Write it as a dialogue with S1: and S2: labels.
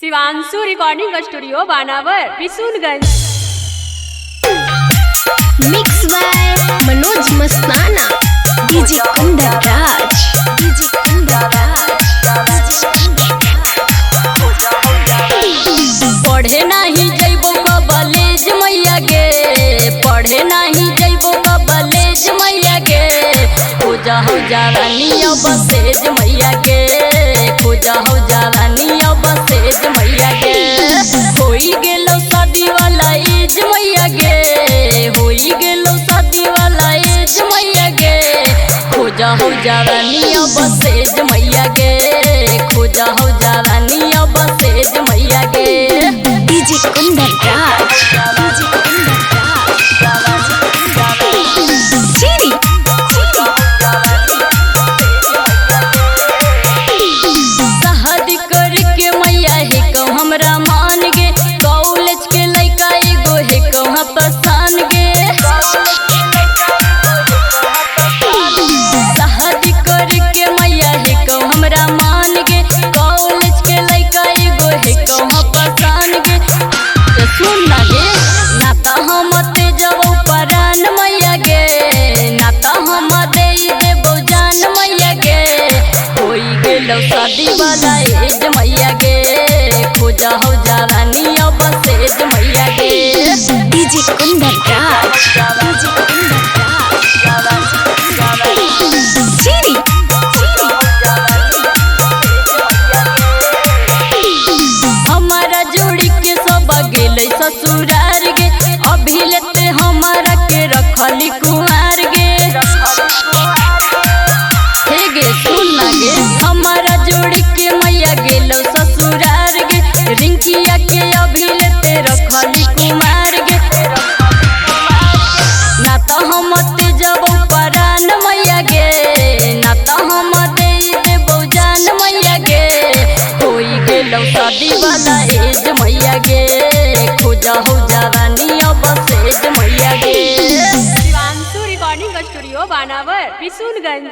S1: Shivanshu recording studio बानावर Bishunganj.
S2: Mix by Manoj Mastana, DJ Kundan Raj, DJ Kundan Raj.
S3: पढ़े नहीं जइबो कॉलेज मैया गे, पढ़े नहीं जइबो कॉलेज मैया गे, खोजा हो जवानी अब सेज मैया गे, खोजा हो जवानी अब सेज मैया गे। होई गेलो शादी वाला एज मैया गे, होई गेलो शादी वाला एज मैया गे, खोजा हो जवानी अब सेज मैया गे, खोजा हो जवानी अब सेज मैया गे।
S2: DJ Kundan Raj, DJ Kundan Raj. चीरी
S3: शादी करके मैया हे कहूँ हमरा मान गे, कॉलेज के लइका एगो हे कहूँ पसान गे। शादी करके मैया हे कहूँ हमरा मान गे, कॉलेज के लइका एगो हे कहूँ पसान गे। तो सुन ना गे, ना तो हम ते जबो परान मैया गे, ना तो हम दे देबो जान मैया गे, होई गेलो शादी वाला एज मैया गे, खोजा हो जवानी अब सेज मैया गे।
S2: DJ Kundan Raj, DJ Kundan Raj. चीरी
S3: हमारा जोड़ी के सब गेले ससुरार गे, अभी लेते हमारा के रखली कुमार गे। हे गे सुन ना गे, हमारा जोड़ी के मैया गेलो ससुरार गे, रिंकिया के अभी लेते रखली कुमार गे। ना तो हम ते जबो परान मैया गे, ना तो हम दे देबो जान मैया गे, होई गेलो शादी वाला एज मैया गे, खोजा हो जवानी अब सेज मैया गे।
S1: शिवांशु रिकॉर्डिंग स्टूडियो बानावर बिशुनगंज।